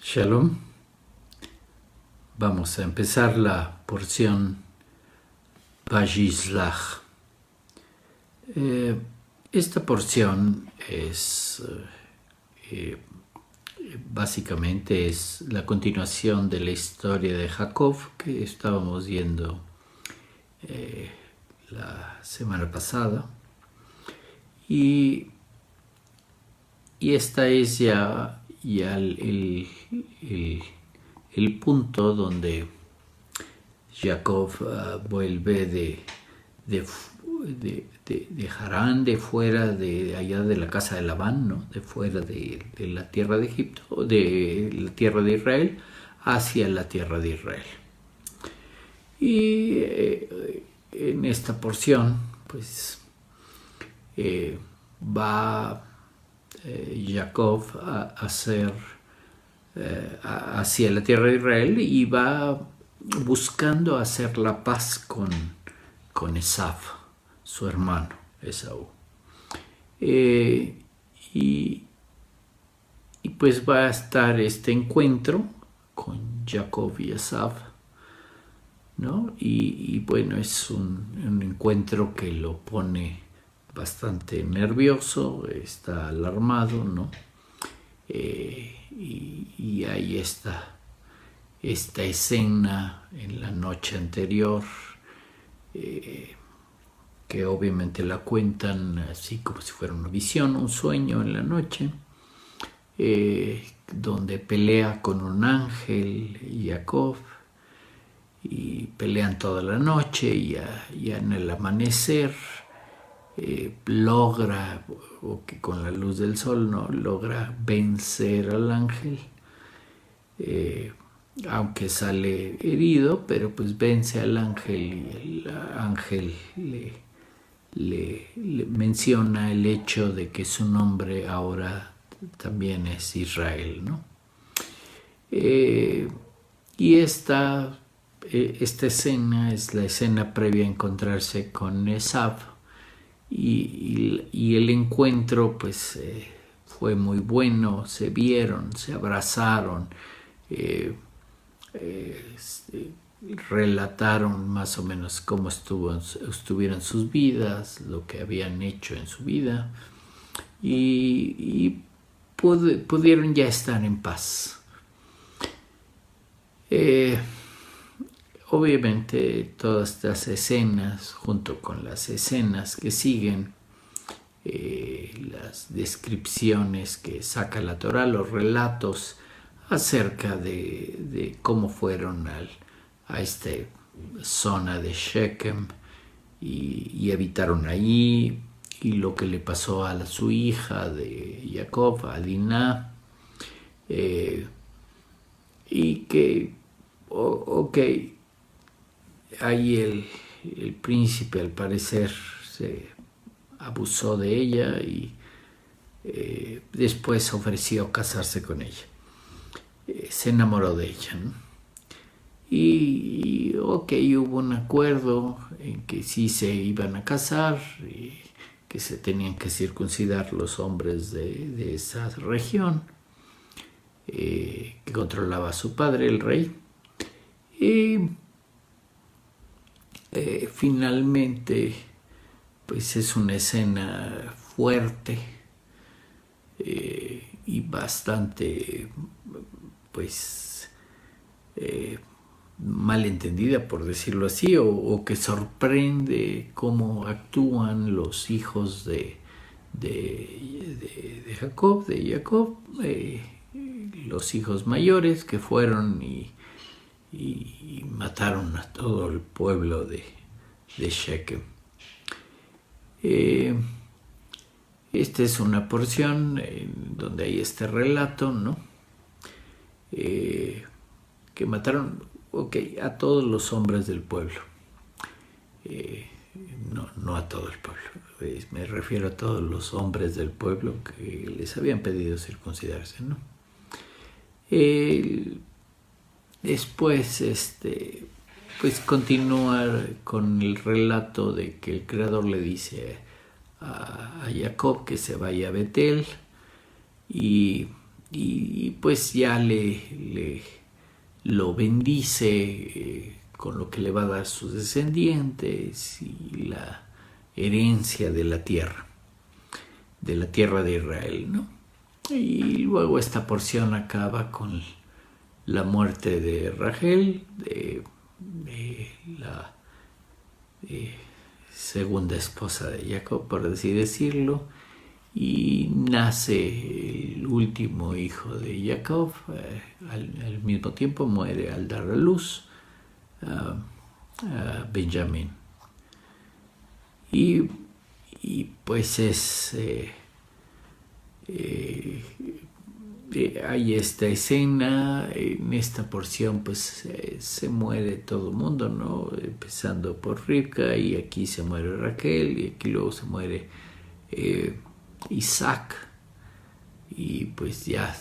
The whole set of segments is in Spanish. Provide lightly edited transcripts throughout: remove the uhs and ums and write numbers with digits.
Shalom. Vamos a empezar la porción Vayislach. Esta porción es básicamente es la continuación de la historia de Jacob que estábamos viendo la semana pasada, y esta es ya el punto donde Jacob vuelve de Harán, de fuera de allá de la casa de Labán, ¿no? De fuera de la tierra de Egipto, de la tierra de Israel, hacia la tierra de Israel. Y en esta porción, pues, va Jacob hacia la tierra de Israel y va buscando hacer la paz con Esaú, su hermano Esaú. Y pues va a estar este encuentro con Jacob y Esaú, ¿no? Y bueno, es un encuentro que lo pone bastante nervioso, está alarmado, ¿no? Y hay esta escena en la noche anterior, que obviamente la cuentan así como si fuera una visión, un sueño en la noche, donde pelea con un ángel Jacob, y pelean toda la noche, y en el amanecer logra, o que con la luz del sol, no logra vencer al ángel, aunque sale herido, pero pues vence al ángel, y el ángel le menciona el hecho de que su nombre ahora también es Israel, ¿no? Y esta escena es la escena previa a encontrarse con Esaú. Y el encuentro pues fue muy bueno, se vieron, se abrazaron, relataron más o menos cómo estuvieron sus vidas, lo que habían hecho en su vida, y pudieron ya estar en paz. Obviamente todas estas escenas, junto con las escenas que siguen, las descripciones que saca la Torá, los relatos acerca de cómo fueron a esta zona de Shechem y habitaron ahí, y lo que le pasó a su hija de Jacob, a Dinah, y que, ahí el príncipe al parecer se abusó de ella y después ofreció casarse con ella. Se enamoró de ella, ¿no? Y hubo un acuerdo en que sí se iban a casar, y que se tenían que circuncidar los hombres de esa región, que controlaba su padre, el rey. Y finalmente pues es una escena fuerte, y bastante pues malentendida, por decirlo así, o que sorprende cómo actúan los hijos de Jacob, los hijos mayores, que fueron y mataron a todo el pueblo de Shechem. Esta es una porción donde hay este relato, ¿no? Que mataron a todos los hombres del pueblo. No a todo el pueblo. Me refiero a todos los hombres del pueblo que les habían pedido circuncidarse, ¿no? Después, pues continúa con el relato de que el Creador le dice a Jacob que se vaya a Betel, y y pues ya lo bendice con lo que le va a dar sus descendientes y la herencia de la tierra de Israel, ¿no? Y luego esta porción acaba con la muerte de Rachel, de la segunda esposa de Jacob, por así decirlo, y nace el último hijo de Jacob. Al mismo tiempo muere al dar a luz a Benjamín. Y pues hay esta escena. En esta porción pues se muere todo el mundo, ¿no? Empezando por Rivka, y aquí se muere Raquel, y aquí luego se muere Isaac, y pues ya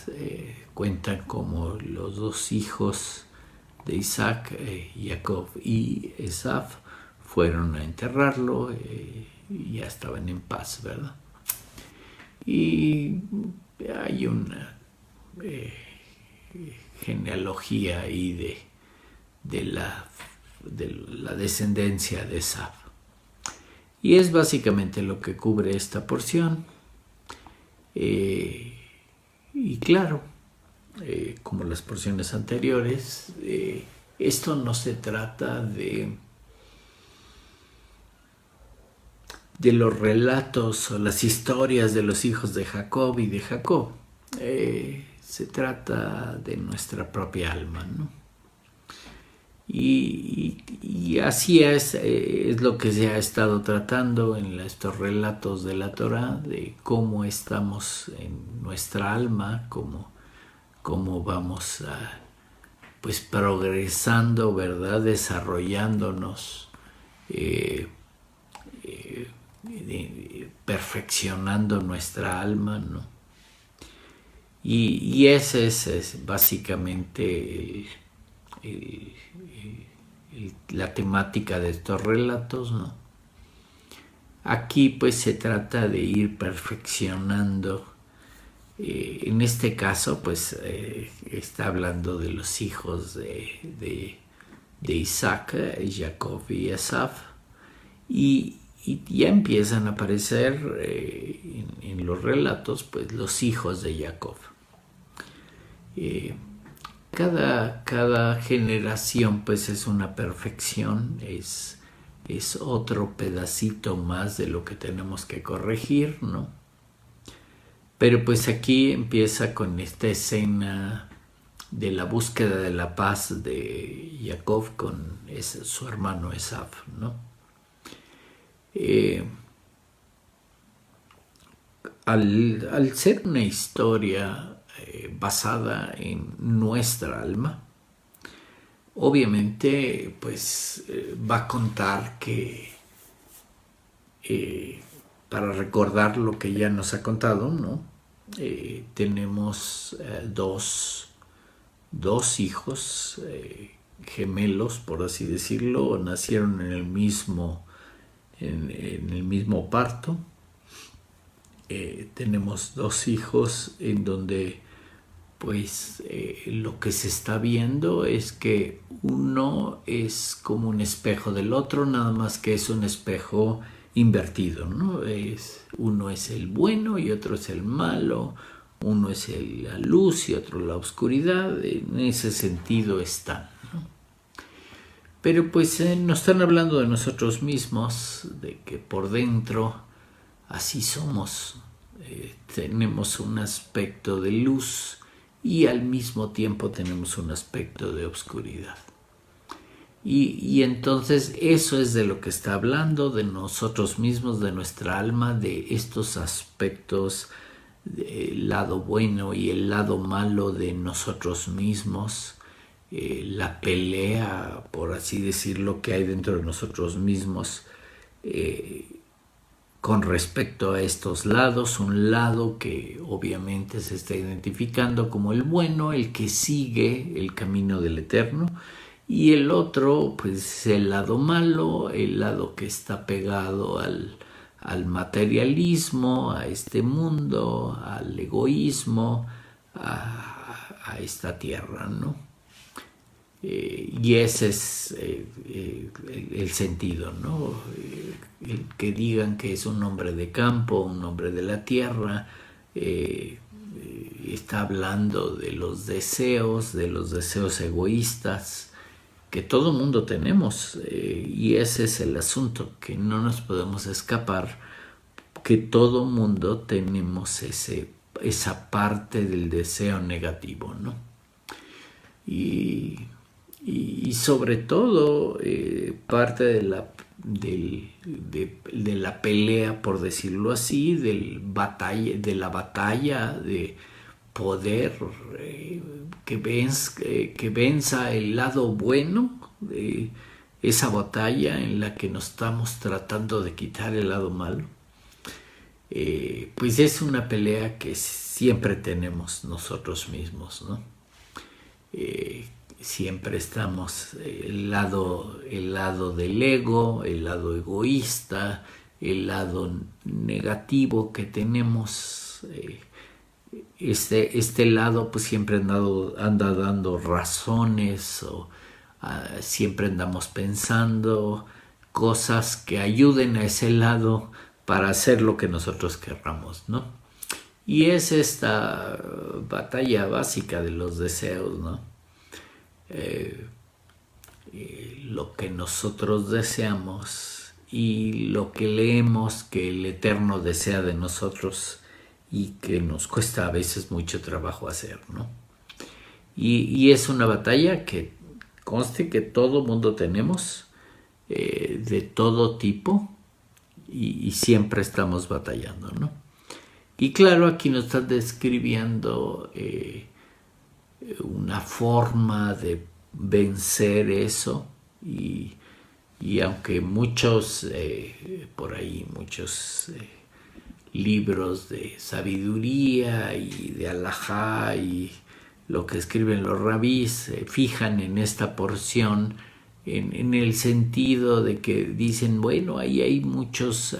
cuentan como los dos hijos de Isaac, Jacob y Esaf, fueron a enterrarlo, y ya estaban en paz, ¿verdad? Y hay una genealogía ahí de la descendencia de Esaf. Y es básicamente lo que cubre esta porción. Y claro, como las porciones anteriores, esto no se trata de los relatos o las historias de los hijos de Jacob y de Jacob. Se trata de nuestra propia alma, ¿no? Y así es lo que se ha estado tratando en estos relatos de la Torá, de cómo estamos en nuestra alma, cómo vamos pues progresando, ¿verdad? Desarrollándonos, perfeccionando nuestra alma, ¿no? Y ese es básicamente la temática de estos relatos, ¿no? Aquí pues se trata de ir perfeccionando. En este caso pues está hablando de los hijos de Isaac, Jacob y Esaf, y ya empiezan a aparecer en los relatos pues los hijos de Jacob. Cada generación pues es una perfección, es otro pedacito más de lo que tenemos que corregir, ¿no? Pero pues aquí empieza con esta escena de la búsqueda de la paz de Jacob con su hermano Esaf, ¿no? Al ser una historia basada en nuestra alma, obviamente pues va a contar que para recordar lo que ya nos ha contado, ¿no? Tenemos dos hijos gemelos, por así decirlo, nacieron en el mismo parto. Tenemos dos hijos en donde pues lo que se está viendo es que uno es como un espejo del otro, nada más que es un espejo invertido, ¿no? Uno es el bueno y otro es el malo, uno es la luz y otro la oscuridad. En ese sentido están, ¿no? Pero pues nos están hablando de nosotros mismos, de que por dentro así somos. Tenemos un aspecto de luz y al mismo tiempo tenemos un aspecto de oscuridad. Y entonces eso es de lo que está hablando, de nosotros mismos, de nuestra alma, de estos aspectos, el lado bueno y el lado malo de nosotros mismos, la pelea, por así decirlo, que hay dentro de nosotros mismos con respecto a estos lados. Un lado que obviamente se está identificando como el bueno, el que sigue el camino del Eterno, y el otro pues el lado malo, el lado que está pegado al materialismo, a este mundo, al egoísmo, a esta tierra, ¿no? Y ese es el sentido, ¿no? El que digan que es un hombre de campo, un hombre de la tierra, está hablando de los deseos egoístas que todo mundo tenemos, y ese es el asunto, que no nos podemos escapar, que todo mundo tenemos esa parte del deseo negativo, ¿no? Y sobre todo parte de la pelea, por decirlo así, de la batalla de poder que venza el lado bueno de esa batalla en la que nos estamos tratando de quitar el lado malo. Pues es una pelea que siempre tenemos nosotros mismos, ¿no? Siempre estamos el lado del ego, el lado egoísta, el lado negativo que tenemos. Este lado pues siempre anda dando razones, o siempre andamos pensando cosas que ayuden a ese lado para hacer lo que nosotros querramos, ¿no? Y es esta batalla básica de los deseos, ¿no? Lo que nosotros deseamos y lo que leemos que el Eterno desea de nosotros, y que nos cuesta a veces mucho trabajo hacer, ¿no? Y es una batalla que conste que todo mundo tenemos, de todo tipo, y siempre estamos batallando, ¿no? Y claro, aquí nos está describiendo una forma de vencer eso, y aunque muchos libros de sabiduría y de alajá y lo que escriben los rabís se fijan en esta porción, en el sentido de que dicen, bueno, ahí hay muchos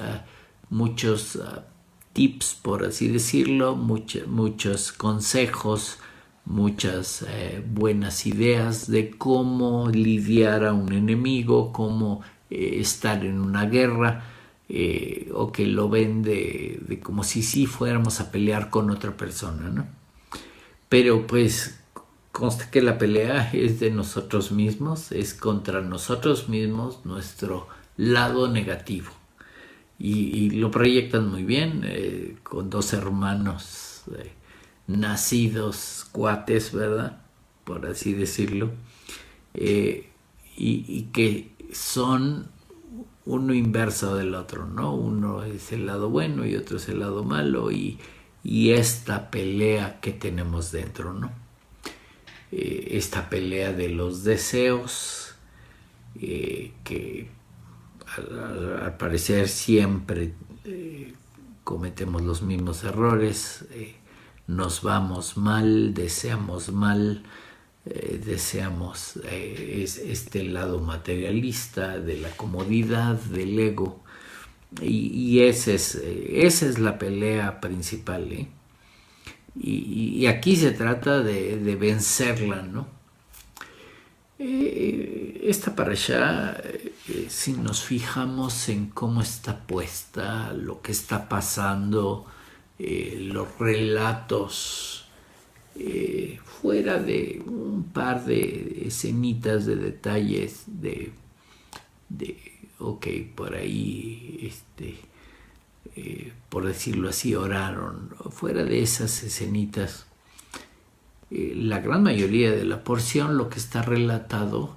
tips, por así decirlo, muchos consejos, muchas buenas ideas de cómo lidiar a un enemigo, cómo estar en una guerra, o que lo ven de como si sí fuéramos a pelear con otra persona, ¿no? Pero pues consta que la pelea es de nosotros mismos, es contra nosotros mismos, nuestro lado negativo. Y lo proyectan muy bien, con dos hermanos nacidos cuates, ¿verdad? Por así decirlo, y que son uno inverso del otro, ¿no? Uno es el lado bueno y otro es el lado malo, y esta pelea que tenemos dentro, ¿no? Esta pelea de los deseos, que al parecer siempre cometemos los mismos errores, nos vamos mal, deseamos mal, deseamos este lado materialista de la comodidad, del ego, y esa es la pelea principal, ¿eh? Y aquí se trata de vencerla, ¿no? Esta parashá, si nos fijamos en cómo está puesta, lo que está pasando, los relatos, fuera de un par de escenitas de detalles de ok, por ahí, por decirlo así, oraron, fuera de esas escenitas, la gran mayoría de la porción, lo que está relatado,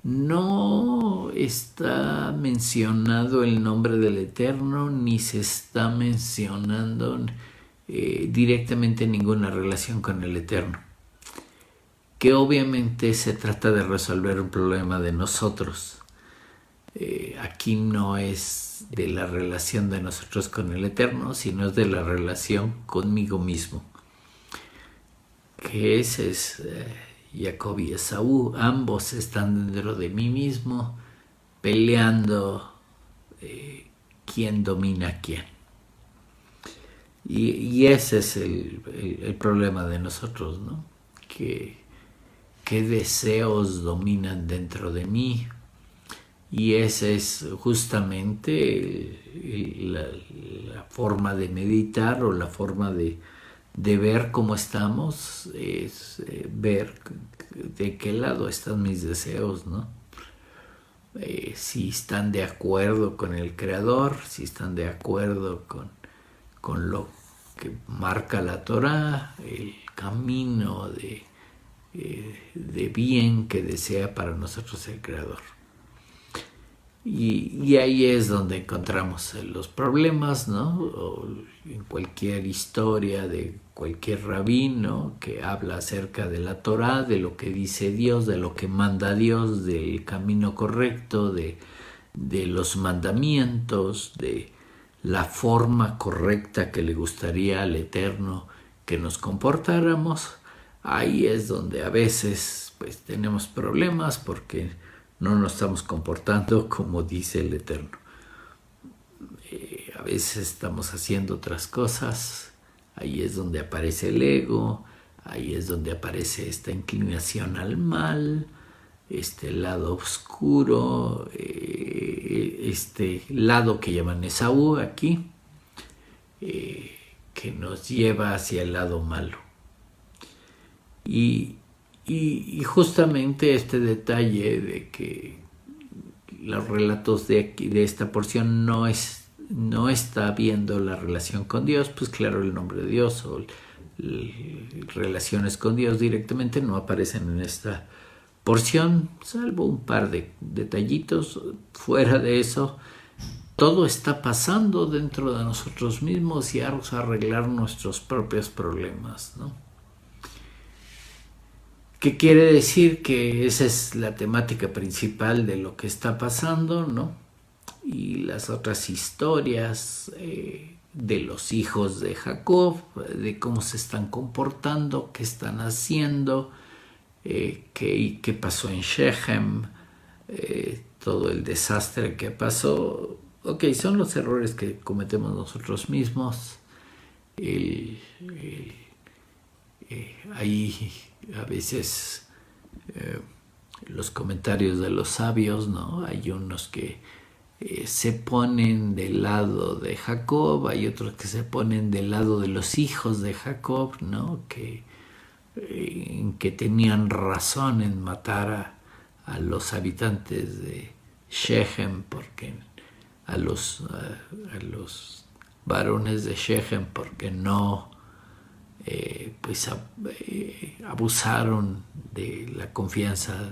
no está mencionado el nombre del Eterno, ni se está mencionando directamente ninguna relación con el Eterno, que obviamente se trata de resolver un problema de nosotros. Aquí no es de la relación de nosotros con el Eterno, sino es de la relación conmigo mismo, que ese es Jacob y Esaú. Ambos están dentro de mí mismo, peleando quién domina a quién. Y ese es el problema de nosotros, ¿no? ¿Qué deseos dominan dentro de mí? Y esa es justamente la forma de meditar, o la forma de ver cómo estamos, es ver de qué lado están mis deseos, ¿no? Si están de acuerdo con el Creador, si están de acuerdo con lo que marca la Torá, el camino de bien que desea para nosotros el Creador. Y ahí es donde encontramos los problemas, ¿no? O en cualquier historia de cualquier rabino que habla acerca de la Torá, de lo que dice Dios, de lo que manda Dios, del camino correcto, de los mandamientos, de la forma correcta que le gustaría al Eterno que nos comportáramos. Ahí es donde a veces pues tenemos problemas, porque no nos estamos comportando como dice el Eterno. A veces estamos haciendo otras cosas. Ahí es donde aparece el ego, ahí es donde aparece esta inclinación al mal, este lado oscuro, este lado que llaman Esaú aquí, que nos lleva hacia el lado malo. Y justamente este detalle de que los relatos de esta porción no está viendo la relación con Dios, pues claro, el nombre de Dios o relaciones con Dios directamente no aparecen en esta porción, salvo un par de detallitos. Fuera de eso, todo está pasando dentro de nosotros mismos y vamos a arreglar nuestros propios problemas, ¿no? ¿Qué quiere decir? Que esa es la temática principal de lo que está pasando, ¿no? Y las otras historias de los hijos de Jacob, de cómo se están comportando, qué están haciendo, qué pasó en Shechem, todo el desastre que pasó. Ok, son los errores que cometemos nosotros mismos. Ahí a veces los comentarios de los sabios, ¿no? Hay unos que se ponen del lado de Jacob, hay otros que se ponen del lado de los hijos de Jacob, ¿no? Que tenían razón en matar a los habitantes de Shechem, porque a los varones de Shechem, porque no abusaron de la confianza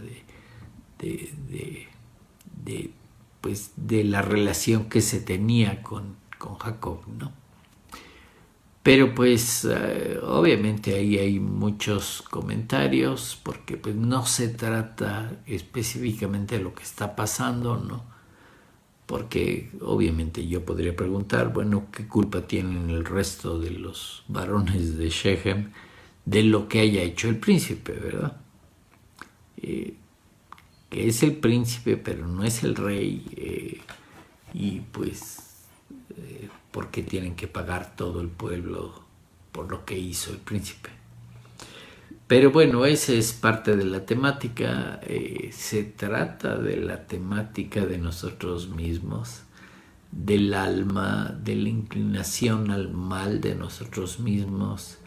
de la relación que se tenía con Jacob, ¿no? Pero pues obviamente ahí hay muchos comentarios, porque pues no se trata específicamente de lo que está pasando, ¿no? Porque obviamente yo podría preguntar, bueno, ¿qué culpa tienen el resto de los varones de Shechem de lo que haya hecho el príncipe, verdad? Que es el príncipe, pero no es el rey, y pues ¿por qué tienen que pagar todo el pueblo por lo que hizo el príncipe? Pero bueno, esa es parte de la temática. Se trata de la temática de nosotros mismos, del alma, de la inclinación al mal de nosotros mismos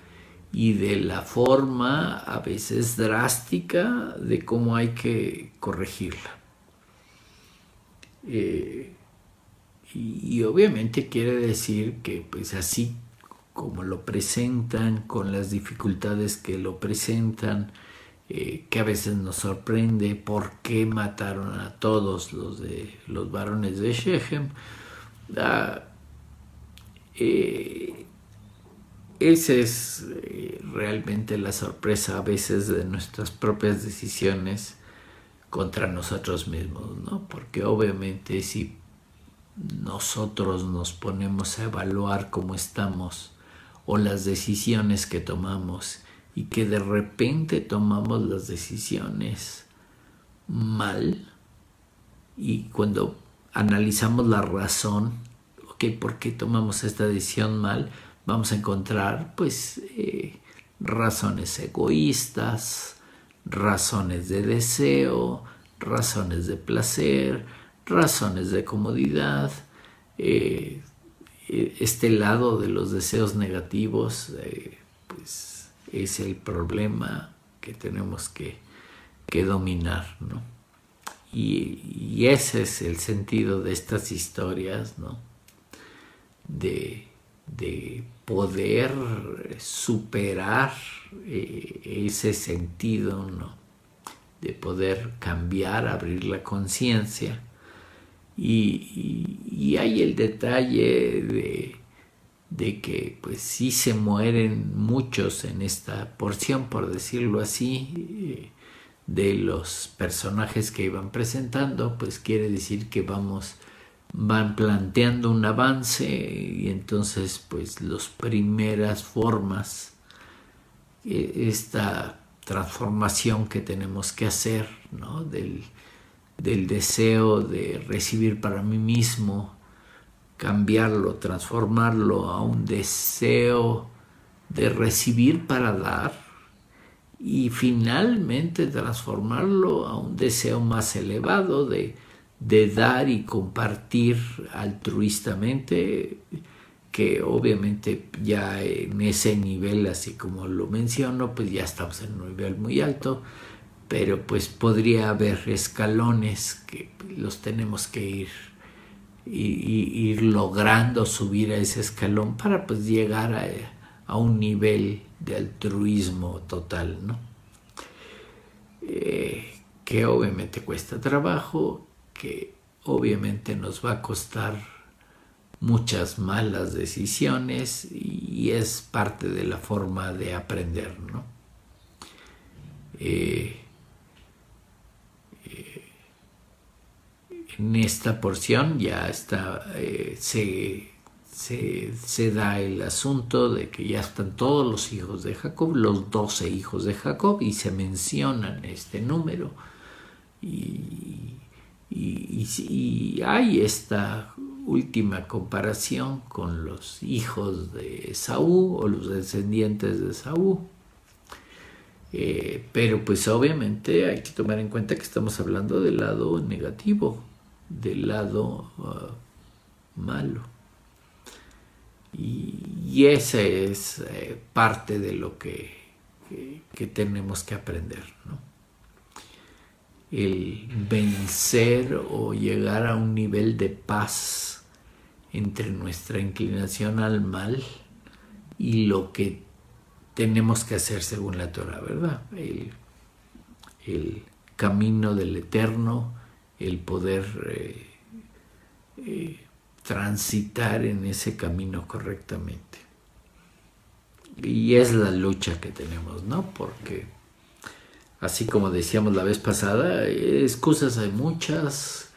y de la forma a veces drástica de cómo hay que corregirla. Y obviamente quiere decir que pues así como lo presentan, con las dificultades que lo presentan, que a veces nos sorprende por qué mataron a todos los varones de Shechem. Esa es realmente la sorpresa a veces de nuestras propias decisiones contra nosotros mismos, ¿no? Porque obviamente si nosotros nos ponemos a evaluar cómo estamos o las decisiones que tomamos, y que de repente tomamos las decisiones mal, y cuando analizamos la razón, ok, ¿por qué tomamos esta decisión mal? vamos a encontrar pues razones egoístas, razones de deseo, razones de placer, razones de comodidad. Este lado de los deseos negativos pues es el problema que tenemos que dominar, ¿no? Y ese es el sentido de estas historias, ¿no? De poder superar ese sentido, ¿no? De poder cambiar, abrir la conciencia. Y hay el detalle de que pues sí se mueren muchos en esta porción, por decirlo así, de los personajes que iban presentando, pues quiere decir que van planteando un avance, y entonces pues las primeras formas, esta transformación que tenemos que hacer, ¿no? del deseo de recibir para mí mismo, cambiarlo, transformarlo a un deseo de recibir para dar, y finalmente transformarlo a un deseo más elevado de dar y compartir altruistamente, que obviamente ya en ese nivel, así como lo menciono, pues ya estamos en un nivel muy alto, pero pues podría haber escalones que los tenemos que ir logrando subir a ese escalón para pues llegar a un nivel de altruismo total, ¿no? Que obviamente cuesta trabajo, que obviamente nos va a costar muchas malas decisiones, y es parte de la forma de aprender, ¿no? En esta porción ya está, se da el asunto de que ya están todos los hijos de Jacob, los 12 hijos de Jacob, y se mencionan este número, y hay esta última comparación con los hijos de Esaú o los descendientes de Esaú. Pero pues obviamente hay que tomar en cuenta que estamos hablando del lado negativo, del lado malo, y ese es parte de lo que tenemos que aprender, ¿no? El vencer o llegar a un nivel de paz entre nuestra inclinación al mal y lo que tenemos que hacer según la Torah, ¿verdad? El camino del Eterno, el poder transitar en ese camino correctamente. Y es la lucha que tenemos, ¿no? Porque, así como decíamos la vez pasada, excusas hay muchas,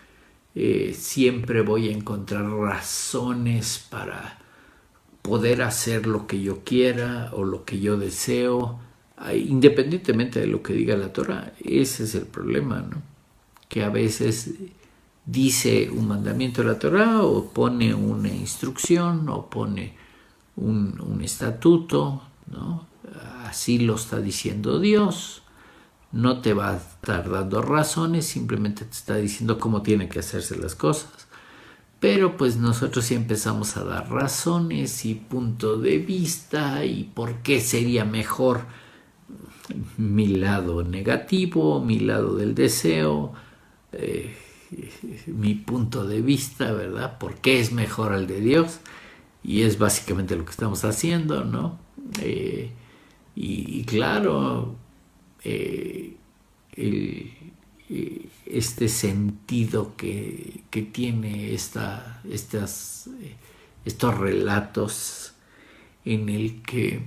siempre voy a encontrar razones para poder hacer lo que yo quiera o lo que yo deseo, independientemente de lo que diga la Torah. Ese es el problema, ¿no? Que a veces dice un mandamiento de la Torah, o pone una instrucción, o pone un estatuto, ¿no? Así lo está diciendo Dios. No te va a estar dando razones, simplemente te está diciendo cómo tienen que hacerse las cosas. Pero pues nosotros sí empezamos a dar razones y punto de vista, y por qué sería mejor mi lado negativo, mi lado del deseo, mi punto de vista, ¿verdad? ¿Por qué es mejor al de Dios? Y es básicamente lo que estamos haciendo, ¿no? Y claro, este sentido que tiene estos relatos, en el que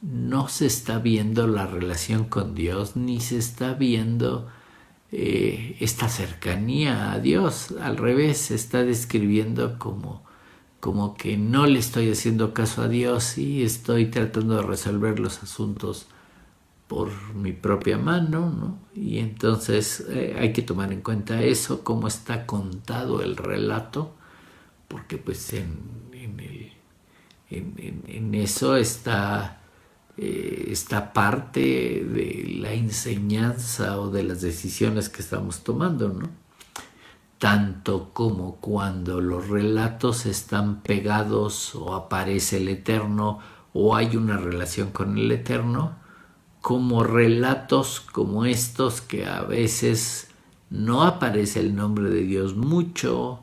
no se está viendo la relación con Dios, ni se está viendo esta cercanía a Dios. Al revés, se está describiendo como que no le estoy haciendo caso a Dios y estoy tratando de resolver los asuntos por mi propia mano, ¿no? Y entonces hay que tomar en cuenta eso, cómo está contado el relato, porque pues en en eso está parte de la enseñanza o de las decisiones que estamos tomando, ¿no? Tanto como cuando los relatos están pegados o aparece el Eterno o hay una relación con el Eterno, como relatos como estos que a veces no aparece el nombre de Dios mucho,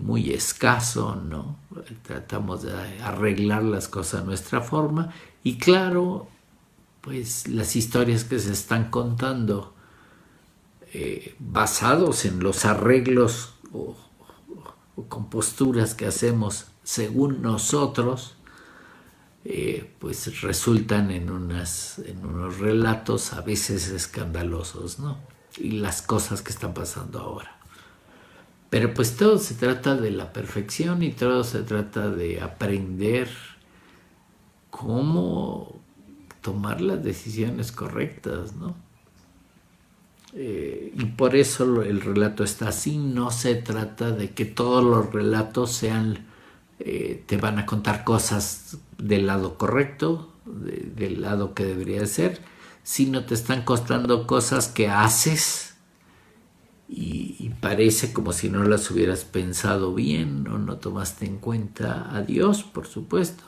muy escaso, ¿no? Tratamos de arreglar las cosas a nuestra forma y claro, pues las historias que se están contando basados en los arreglos o composturas que hacemos según nosotros, pues resultan en unos relatos a veces escandalosos, ¿no? Y las cosas que están pasando ahora. Pero pues todo se trata de la perfección y todo se trata de aprender cómo tomar las decisiones correctas, ¿no? Y por eso el relato está así. No se trata de que todos los relatos sean, te van a contar cosas del lado correcto, del lado que debería ser, sino te están contando cosas que haces y parece como si no las hubieras pensado bien o no tomaste en cuenta a Dios, por supuesto,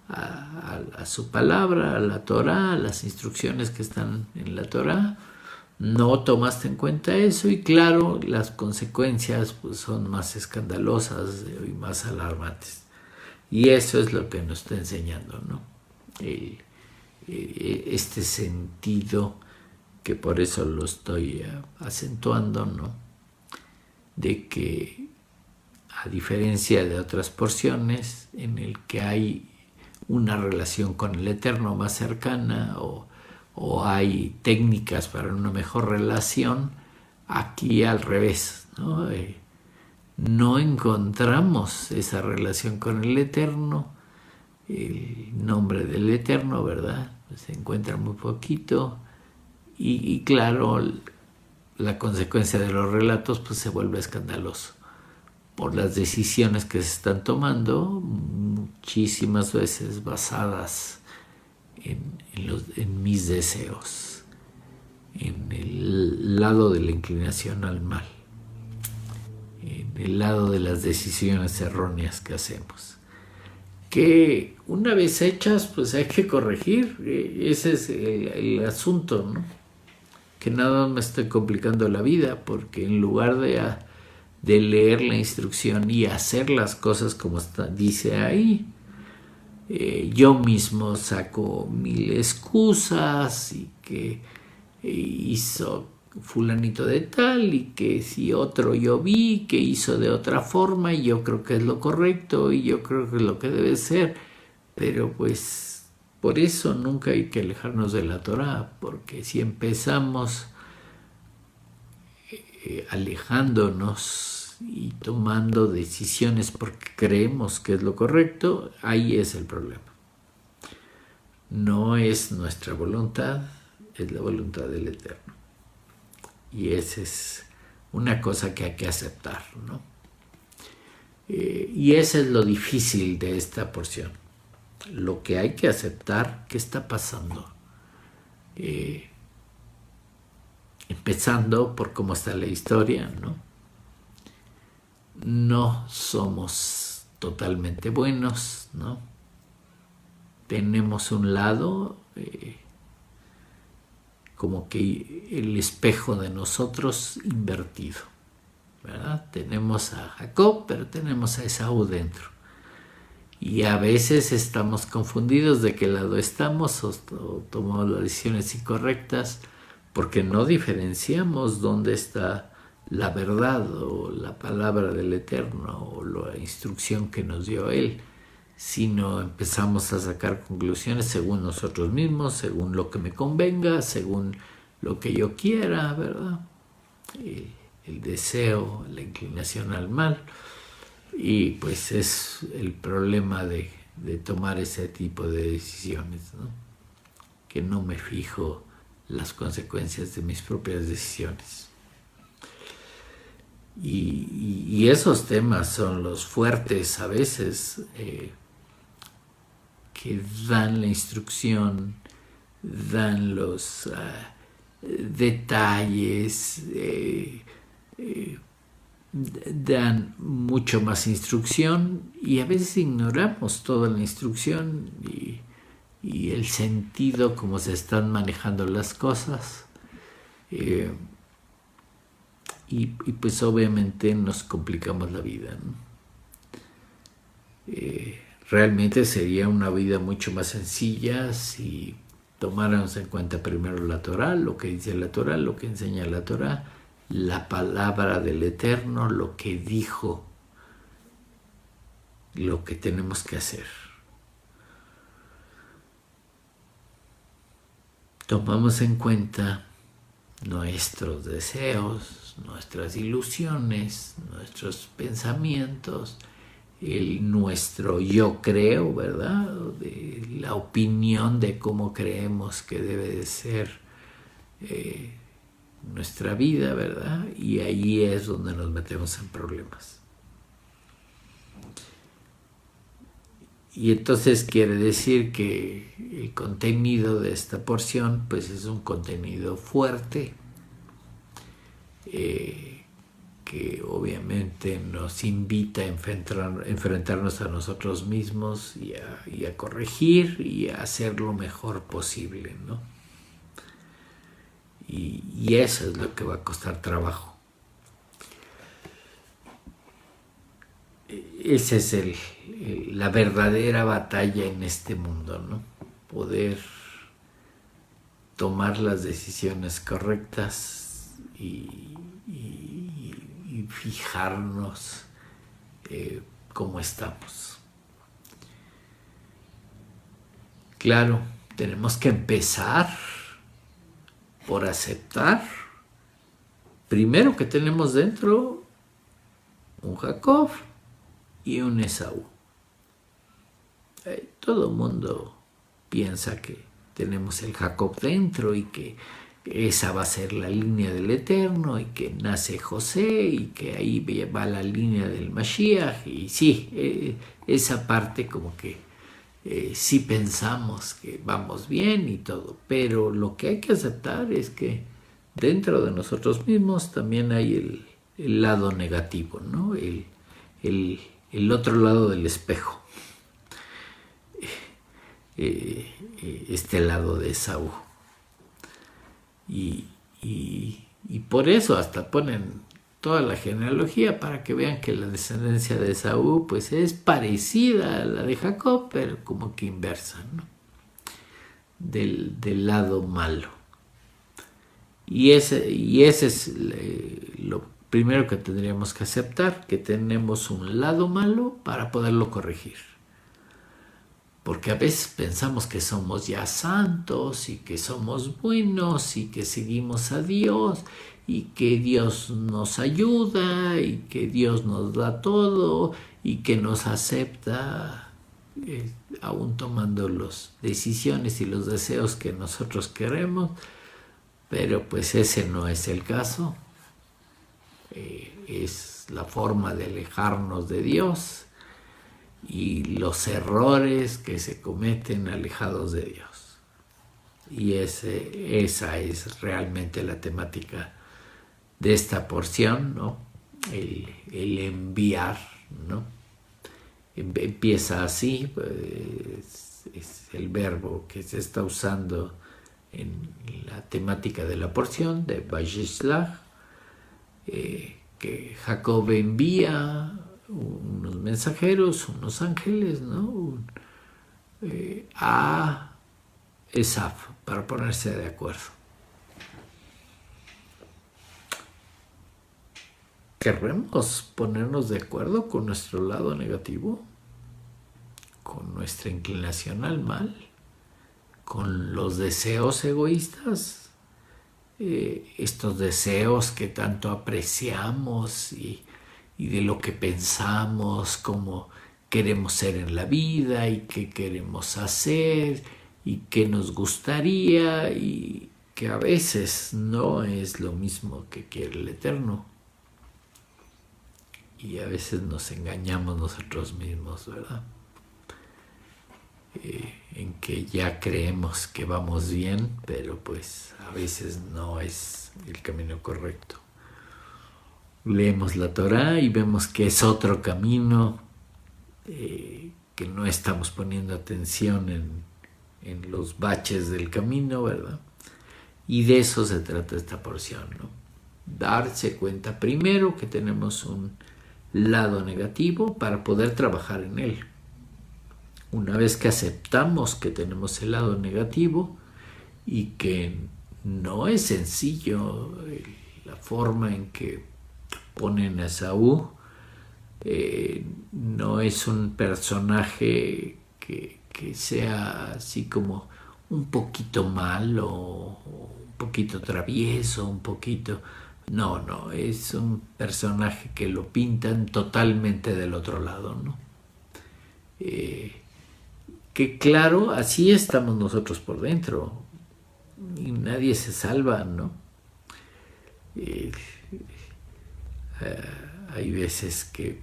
a su palabra, a la Torá, a las instrucciones que están en la Torá. No tomaste en cuenta eso y claro, las consecuencias pues, son más escandalosas y más alarmantes. Y eso es lo que nos está enseñando, ¿no? Este sentido, que por eso lo estoy acentuando, ¿no? De que a diferencia de otras porciones en el que hay una relación con el Eterno más cercana o hay técnicas para una mejor relación, aquí al revés, ¿no? No encontramos esa relación con el Eterno, el nombre del Eterno, ¿verdad? Pues se encuentra muy poquito y claro, la consecuencia de los relatos pues se vuelve escandaloso por las decisiones que se están tomando, muchísimas veces basadas en mis deseos, en el lado de la inclinación al mal, en el lado de las decisiones erróneas que hacemos, que una vez hechas pues hay que corregir. Ese es el asunto, ¿no? Que nada me estoy complicando la vida, porque en lugar de leer la instrucción y hacer las cosas como dice ahí, yo mismo saco mil excusas y que hizo fulanito de tal y que si otro yo vi que hizo de otra forma y yo creo que es lo correcto y yo creo que es lo que debe ser, pero pues por eso nunca hay que alejarnos de la Torá, porque si empezamos alejándonos y tomando decisiones porque creemos que es lo correcto, ahí es el problema. No es nuestra voluntad, es la voluntad del Eterno. Y esa es una cosa que hay que aceptar, ¿no? Y eso es lo difícil de esta porción. Lo que hay que aceptar, ¿qué está pasando? Empezando por cómo está la historia, ¿no? No somos totalmente buenos, ¿no? Tenemos un lado como que el espejo de nosotros invertido, ¿verdad? Tenemos a Jacob, pero tenemos a Esaú dentro. Y a veces estamos confundidos de qué lado estamos o tomamos las decisiones incorrectas porque no diferenciamos dónde está la verdad o la palabra del Eterno o la instrucción que nos dio Él, sino empezamos a sacar conclusiones según nosotros mismos, según lo que me convenga, según lo que yo quiera, ¿verdad? El deseo, la inclinación al mal. Y pues es el problema de tomar ese tipo de decisiones, ¿no? Que no me fijo las consecuencias de mis propias decisiones. Y esos temas son los fuertes a veces, que dan la instrucción, dan los detalles, dan mucho más instrucción y a veces ignoramos toda la instrucción y el sentido como se están manejando las cosas. Y pues obviamente nos complicamos la vida, ¿no? Realmente sería una vida mucho más sencilla si tomáramos en cuenta primero la Torah, lo que dice la Torah, lo que enseña la Torah, la palabra del Eterno, lo que dijo, lo que tenemos que hacer. Tomamos en cuenta nuestros deseos, nuestras ilusiones, nuestros pensamientos, nuestro yo creo, ¿verdad? De la opinión de cómo creemos que debe de ser nuestra vida, ¿verdad? Y ahí es donde nos metemos en problemas. Y entonces quiere decir que el contenido de esta porción pues es un contenido fuerte, que obviamente nos invita a enfrentarnos a nosotros mismos y a corregir y a hacer lo mejor posible, ¿no? Y eso es lo que va a costar trabajo. Esa es la verdadera batalla en este mundo, ¿no? Poder tomar las decisiones correctas y fijarnos cómo estamos. Claro, tenemos que empezar por aceptar primero que tenemos dentro un Jacob y un Esaú. Todo el mundo piensa que tenemos el Jacob dentro y que esa va a ser la línea del Eterno y que nace José y que ahí va la línea del Mashiach. Y sí, esa parte como que sí pensamos que vamos bien y todo, pero lo que hay que aceptar es que dentro de nosotros mismos también hay el lado negativo, ¿no? El otro lado del espejo, este lado de Esaú. Y por eso hasta ponen toda la genealogía para que vean que la descendencia de Esaú pues es parecida a la de Jacob, pero como que inversa, ¿no? Del lado malo. Y ese es lo primero que tendríamos que aceptar, que tenemos un lado malo para poderlo corregir. Porque a veces pensamos que somos ya santos y que somos buenos y que seguimos a Dios y que Dios nos ayuda y que Dios nos da todo y que nos acepta aún tomando las decisiones y los deseos que nosotros queremos, pero pues ese no es el caso. Es la forma de alejarnos de Dios y los errores que se cometen alejados de Dios. Y esa es realmente la temática de esta porción, ¿no? El enviar, ¿no? Empieza así, pues, es el verbo que se está usando en la temática de la porción de Vayishlach, que Jacob envía unos mensajeros, unos ángeles, ¿no? A Esaf para ponerse de acuerdo. ¿Queremos ponernos de acuerdo con nuestro lado negativo? ¿Con nuestra inclinación al mal? ¿Con los deseos egoístas? Estos deseos que tanto apreciamos y de lo que pensamos, cómo queremos ser en la vida y qué queremos hacer y qué nos gustaría y que a veces no es lo mismo que quiere el Eterno. Y a veces nos engañamos nosotros mismos, ¿verdad? en que ya creemos que vamos bien, pero pues a veces no es el camino correcto. Leemos la Torá y vemos que es otro camino, que no estamos poniendo atención en los baches del camino, ¿verdad? Y de eso se trata esta porción, ¿no? Darse cuenta primero que tenemos un lado negativo para poder trabajar en él. Una vez que aceptamos que tenemos el lado negativo y que no es sencillo la forma en que ponen a Esaú, no es un personaje que sea así como un poquito malo, un poquito travieso, un poquito... No, es un personaje que lo pintan totalmente del otro lado, ¿no? Que claro, así estamos nosotros por dentro y nadie se salva, ¿no? Hay veces que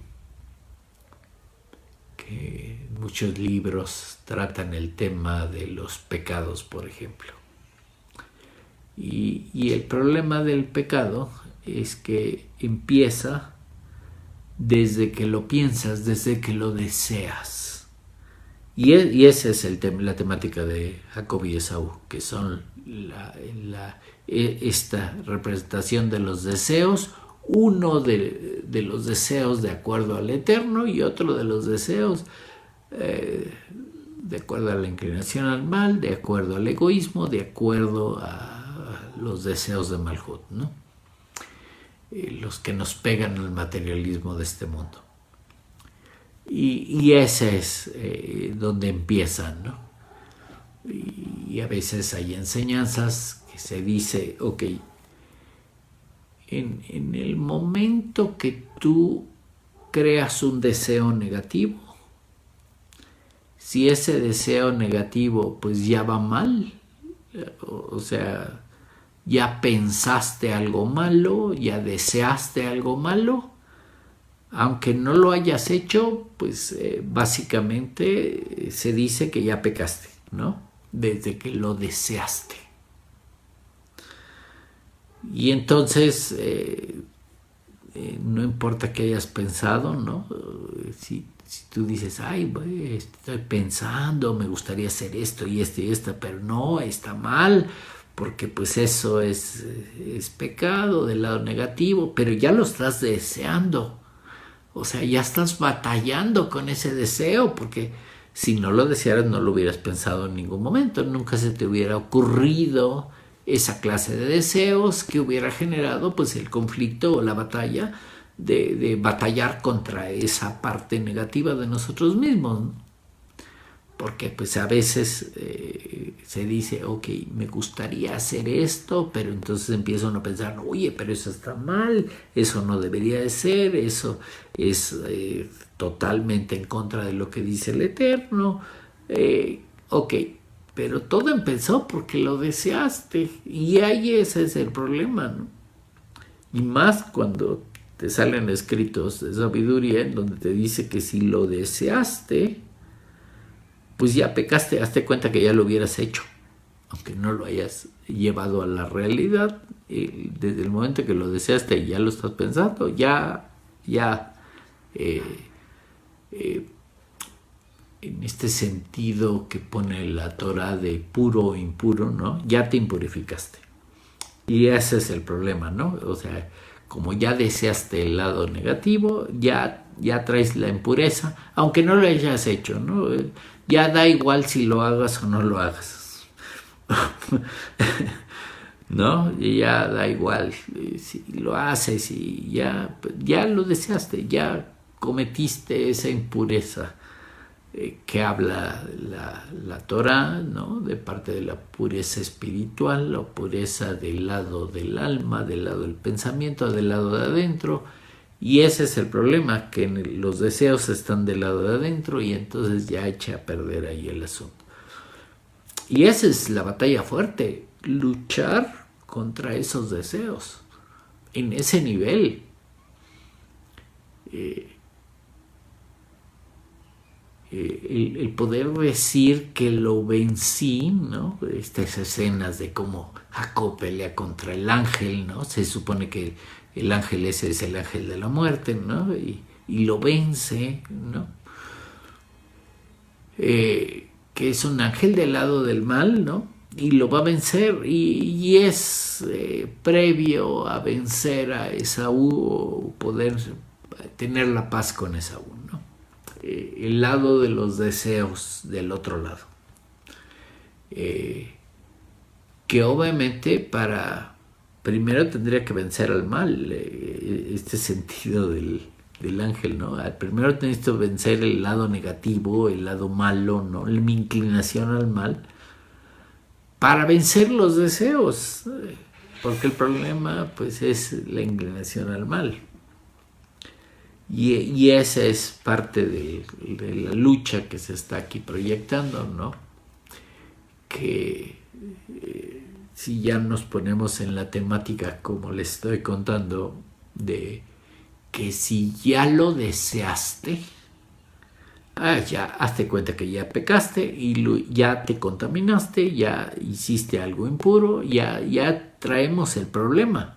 muchos libros tratan el tema de los pecados, por ejemplo. Y el problema del pecado es que empieza desde que lo piensas, desde que lo deseas. Y esa es la temática de Jacob y Esaú, que son esta representación de los deseos, uno de los deseos de acuerdo al Eterno y otro de los deseos de acuerdo a la inclinación al mal, de acuerdo al egoísmo, de acuerdo a los deseos de Malhut, ¿no? Los que nos pegan al materialismo de este mundo. Y ese es donde empiezan, ¿no? Y a veces hay enseñanzas que se dice, ok, en el momento que tú creas un deseo negativo, si ese deseo negativo pues ya va mal, o sea, ya pensaste algo malo, ya deseaste algo malo, aunque no lo hayas hecho, pues básicamente se dice que ya pecaste, ¿no? Desde que lo deseaste. Y entonces, no importa que hayas pensado, ¿no? Si tú dices, ay, estoy pensando, me gustaría hacer esto y esto, pero no, está mal, porque pues eso es pecado del lado negativo, pero ya lo estás deseando. O sea, ya estás batallando con ese deseo, porque si no lo desearas no lo hubieras pensado en ningún momento, nunca se te hubiera ocurrido esa clase de deseos que hubiera generado pues el conflicto o la batalla de batallar contra esa parte negativa de nosotros mismos, ¿no? Porque pues a veces se dice, ok, me gustaría hacer esto, pero entonces empieza uno a pensar, oye, pero eso está mal, eso no debería de ser, eso es totalmente en contra de lo que dice el Eterno. Ok, pero todo empezó porque lo deseaste y ahí ese es el problema, ¿no? Y más cuando te salen escritos de sabiduría en donde te dice que si lo deseaste, pues ya pecaste, hazte cuenta que ya lo hubieras hecho, aunque no lo hayas llevado a la realidad. Desde el momento que lo deseaste y ya lo estás pensando, en este sentido que pone la Torah de puro o impuro, ¿no? Ya te impurificaste. Y ese es el problema, ¿no? O sea, como ya deseaste el lado negativo, ya traes la impureza, aunque no lo hayas hecho, ¿no? Ya da igual si lo hagas o no lo hagas. ¿No? Y ya da igual si lo haces y ya lo deseaste, ya cometiste esa impureza que habla la Torah, ¿no? De parte de la pureza espiritual, la pureza del lado del alma, del lado del pensamiento, del lado de adentro. Y ese es el problema, que los deseos están del lado de adentro y entonces ya echa a perder ahí el asunto. Y esa es la batalla fuerte, luchar contra esos deseos en ese nivel. el poder decir que lo vencí, ¿no? Estas escenas de cómo Jacob pelea contra el ángel, ¿no? Se supone que el ángel ese es el ángel de la muerte, ¿no? Y lo vence, ¿no? Que es un ángel del lado del mal, ¿no? Y lo va a vencer, y es previo a vencer a Esaú, o poder tener la paz con Esaú, ¿no? El lado de los deseos del otro lado. Que obviamente primero tendría que vencer al mal, este sentido del ángel, ¿no? Primero necesito vencer el lado negativo, el lado malo, ¿no? Mi inclinación al mal, para vencer los deseos, porque el problema pues es la inclinación al mal. Y esa es parte de la lucha que se está aquí proyectando, ¿no? Que si ya nos ponemos en la temática, como les estoy contando, de que si ya lo deseaste, ya hazte cuenta que ya pecaste y ya te contaminaste, ya hiciste algo impuro, ya traemos el problema.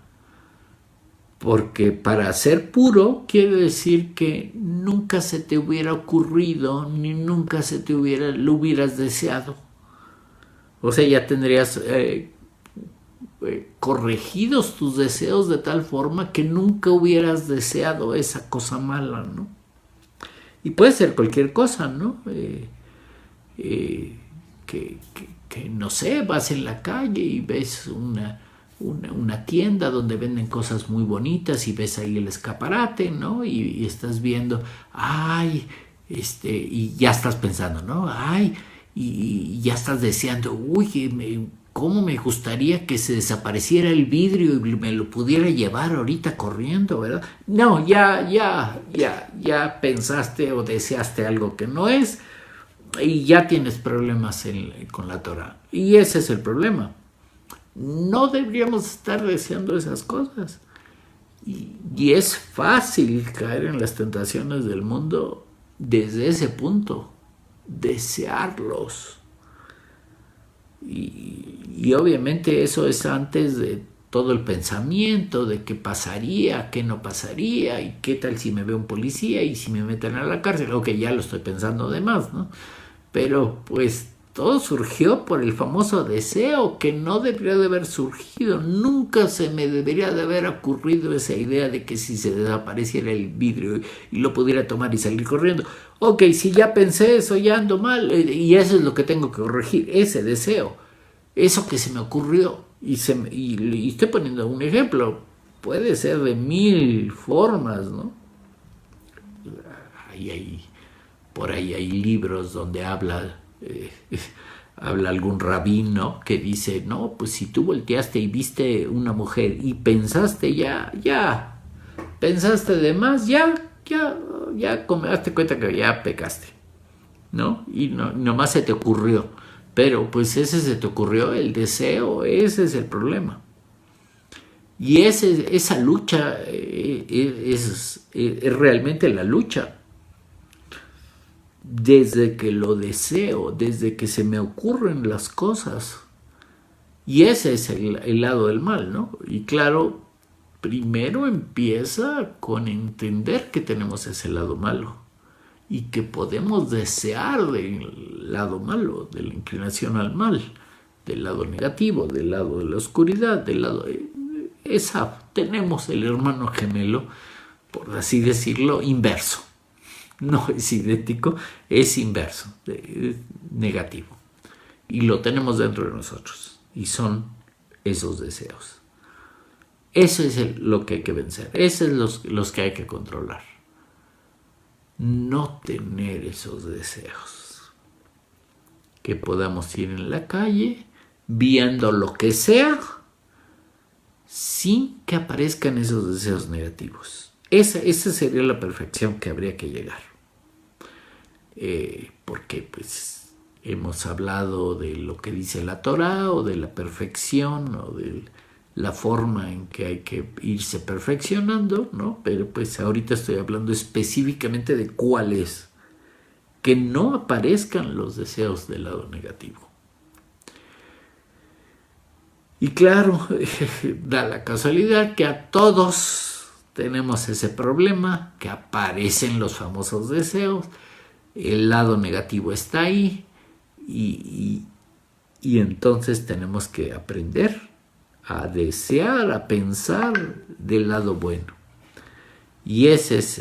Porque para ser puro quiere decir que nunca se te hubiera ocurrido, ni nunca lo hubieras deseado. O sea, ya tendrías corregidos tus deseos de tal forma que nunca hubieras deseado esa cosa mala, ¿no? Y puede ser cualquier cosa, ¿no? Que no sé, vas en la calle y ves una tienda donde venden cosas muy bonitas y ves ahí el escaparate, ¿no? Y estás viendo, y ya estás pensando, ¿no? Y ya estás deseando, cómo me gustaría que se desapareciera el vidrio y me lo pudiera llevar ahorita corriendo, ¿verdad? No, ya pensaste o deseaste algo que no es, y ya tienes problemas con la Torah. Y ese es el problema. No deberíamos estar deseando esas cosas. Y es fácil caer en las tentaciones del mundo desde ese punto, desearlos. Y obviamente eso es antes de todo el pensamiento de qué pasaría, qué no pasaría, y qué tal si me ve un policía y si me meten a la cárcel. Ok, ya lo estoy pensando de más, ¿no? Pero pues todo surgió por el famoso deseo que no debería de haber surgido. Nunca se me debería de haber ocurrido esa idea de que si se desapareciera el vidrio y lo pudiera tomar y salir corriendo. Ok, si ya pensé eso, ya ando mal, y eso es lo que tengo que corregir, ese deseo, eso que se me ocurrió. Y estoy poniendo un ejemplo, puede ser de 1000 formas, ¿no? Por ahí hay libros donde habla algún rabino que dice, no, pues si tú volteaste y viste una mujer y pensaste pensaste de más, ya hazte cuenta que ya pecaste, ¿no? Y nomás se te ocurrió, pero pues ese se te ocurrió, el deseo, ese es el problema. Y esa lucha es realmente la lucha. Desde que lo deseo, desde que se me ocurren las cosas. Y ese es el lado del mal, ¿no? Y claro, primero empieza con entender que tenemos ese lado malo y que podemos desear del lado malo, de la inclinación al mal, del lado negativo, del lado de la oscuridad, del lado tenemos el hermano gemelo, por así decirlo, inverso. No es idéntico, es inverso, es negativo. Y lo tenemos dentro de nosotros. Y son esos deseos. Eso es lo que hay que vencer. Esos son los que hay que controlar. No tener esos deseos. Que podamos ir en la calle viendo lo que sea sin que aparezcan esos deseos negativos. Esa sería la perfección que habría que llegar. Porque pues hemos hablado de lo que dice la Torah, o de la perfección, o de la forma en que hay que irse perfeccionando, ¿no? Pero pues ahorita estoy hablando específicamente de cuál es que no aparezcan los deseos del lado negativo. Y claro, da la casualidad que a todos tenemos ese problema, que aparecen los famosos deseos, el lado negativo está ahí y entonces tenemos que aprender a desear, a pensar del lado bueno. Y ese es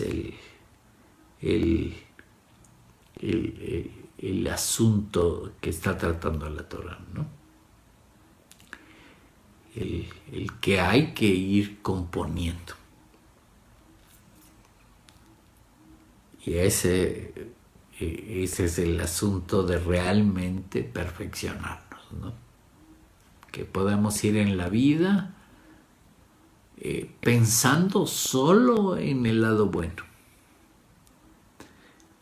el asunto que está tratando la Torah, ¿no? El que hay que ir componiendo. Y ese es el asunto de realmente perfeccionarnos, ¿no? Que podamos ir en la vida pensando solo en el lado bueno,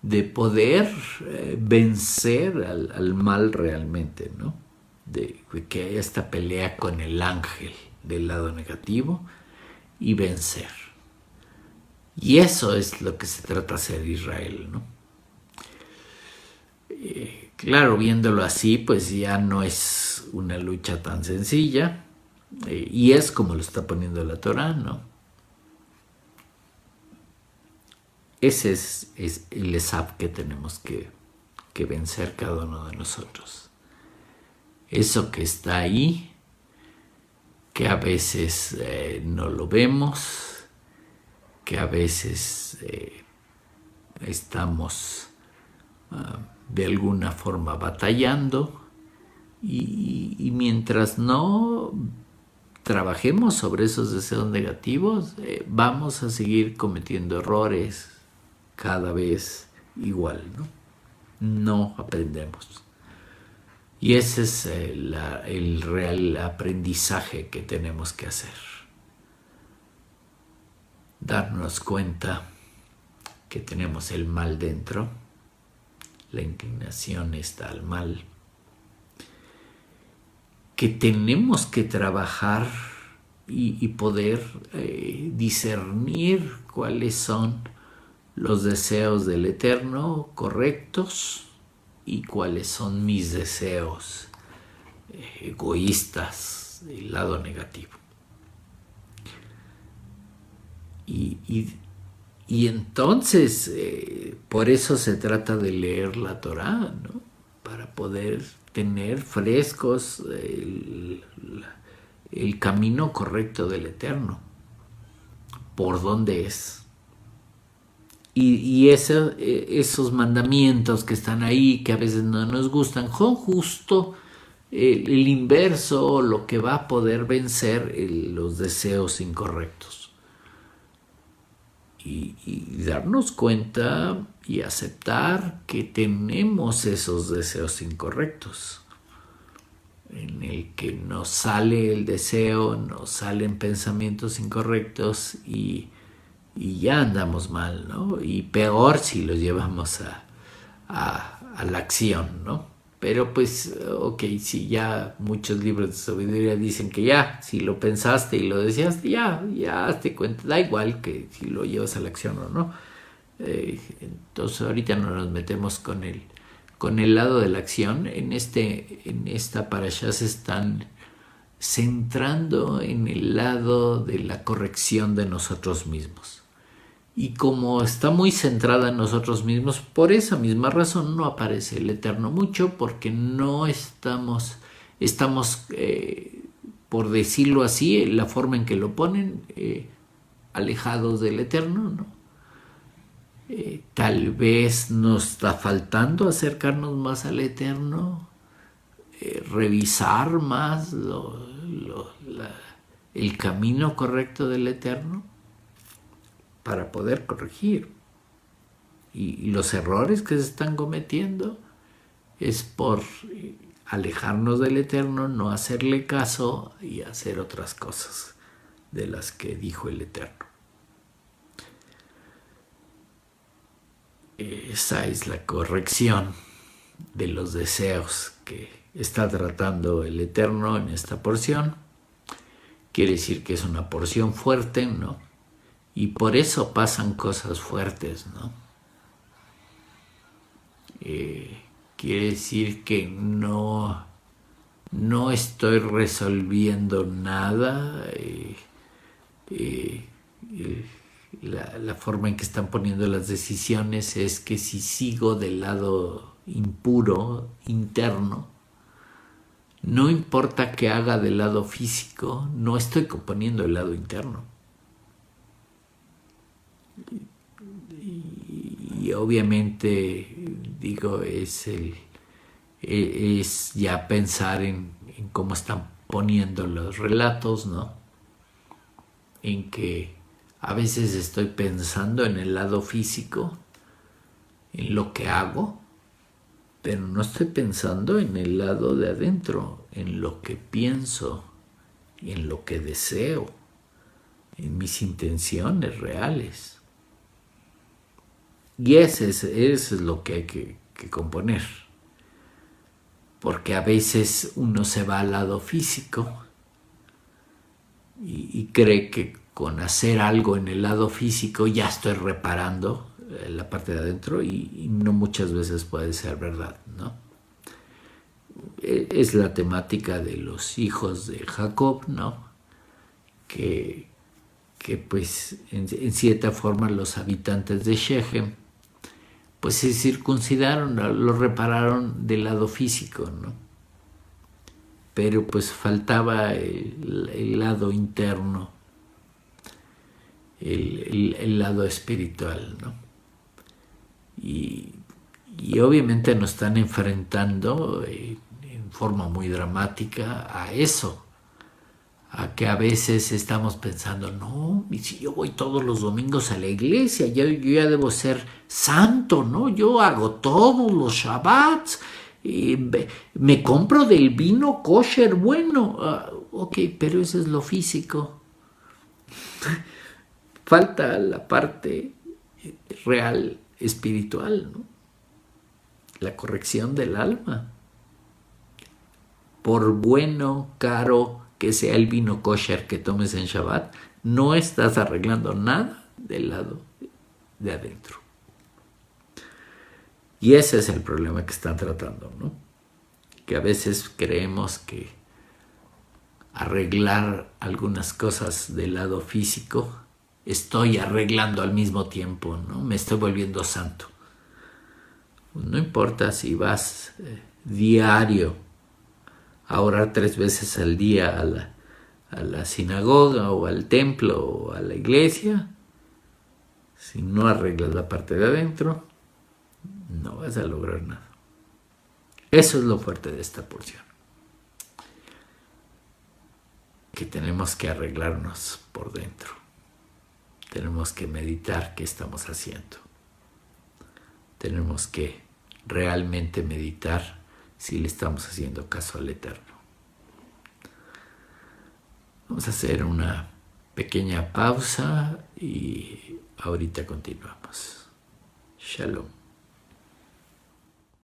de poder vencer al mal realmente, ¿no? De que haya esta pelea con el ángel del lado negativo y vencer. Y eso es lo que se trata de hacer Israel, ¿no? Claro, viéndolo así, pues ya no es una lucha tan sencilla, y es como lo está poniendo la Torah, ¿no? Ese es el Esav que tenemos que vencer cada uno de nosotros. Eso que está ahí, que a veces no lo vemos, que a veces estamos de alguna forma batallando, y mientras no trabajemos sobre esos deseos negativos, vamos a seguir cometiendo errores cada vez igual, ¿no? No aprendemos. Y ese es el real aprendizaje que tenemos que hacer. Darnos cuenta que tenemos el mal dentro, la inclinación está al mal, que tenemos que trabajar y poder discernir cuáles son los deseos del Eterno correctos y cuáles son mis deseos egoístas, el lado negativo. Y entonces, por eso se trata de leer la Torah, ¿no? Para poder tener frescos el camino correcto del Eterno, por dónde es. Y esos mandamientos que están ahí, que a veces no nos gustan, son justo el inverso, lo que va a poder vencer los deseos incorrectos. Y darnos cuenta y aceptar que tenemos esos deseos incorrectos, en el que nos sale el deseo, nos salen pensamientos incorrectos y ya andamos mal, ¿no? Y peor si los llevamos a la acción, ¿no? Pero pues, ok, si ya muchos libros de sabiduría dicen que ya, si lo pensaste y lo deseaste, ya te cuenta, da igual que si lo llevas a la acción o no. Entonces ahorita no nos metemos con el lado de la acción. En esta parashá se están centrando en el lado de la corrección de nosotros mismos. Y como está muy centrada en nosotros mismos, por esa misma razón no aparece el Eterno mucho, porque no estamos por decirlo así, la forma en que lo ponen, alejados del Eterno, ¿no? Tal vez nos está faltando acercarnos más al Eterno, revisar más el camino correcto del Eterno, para poder corregir. Y los errores que se están cometiendo es por alejarnos del Eterno, no hacerle caso y hacer otras cosas de las que dijo el Eterno. Esa es la corrección de los deseos que está tratando el Eterno en esta porción. Quiere decir que es una porción fuerte, ¿no? Y por eso pasan cosas fuertes, ¿no? quiere decir que no estoy resolviendo nada. La forma en que están poniendo las decisiones es que si sigo del lado impuro, interno, no importa qué haga del lado físico, no estoy componiendo el lado interno. Y obviamente, digo, es ya pensar en cómo están poniendo los relatos, ¿no? En que a veces estoy pensando en el lado físico, en lo que hago, pero no estoy pensando en el lado de adentro, en lo que pienso, en lo que deseo, en mis intenciones reales. Y eso es lo que hay que componer. Porque a veces uno se va al lado físico y cree que con hacer algo en el lado físico ya estoy reparando la parte de adentro, y no muchas veces puede ser verdad, ¿no? Es la temática de los hijos de Jacob, ¿no? Que pues en cierta forma los habitantes de Shechem pues se circuncidaron, lo repararon del lado físico, ¿no? Pero pues faltaba el lado interno, el lado espiritual, ¿no? Y obviamente nos están enfrentando en forma muy dramática a eso, a que a veces estamos pensando, no, si yo voy todos los domingos a la iglesia, yo ya debo ser santo, ¿no? Yo hago todos los Shabbats, me compro del vino kosher bueno. Ok, pero eso es lo físico. Falta la parte real espiritual, ¿no? La corrección del alma. Por bueno, caro que sea el vino kosher que tomes en Shabbat, no estás arreglando nada del lado de adentro. Y ese es el problema que están tratando, ¿no? Que a veces creemos que arreglar algunas cosas del lado físico, estoy arreglando al mismo tiempo, ¿no? Me estoy volviendo santo. No importa si vas diario a orar 3 veces al día a la sinagoga o al templo o a la iglesia, si no arreglas la parte de adentro, no vas a lograr nada. Eso es lo fuerte de esta porción. Que tenemos que arreglarnos por dentro. Tenemos que meditar qué estamos haciendo. Tenemos que realmente meditar si le estamos haciendo caso al Eterno. Vamos a hacer una pequeña pausa y ahorita continuamos. Shalom.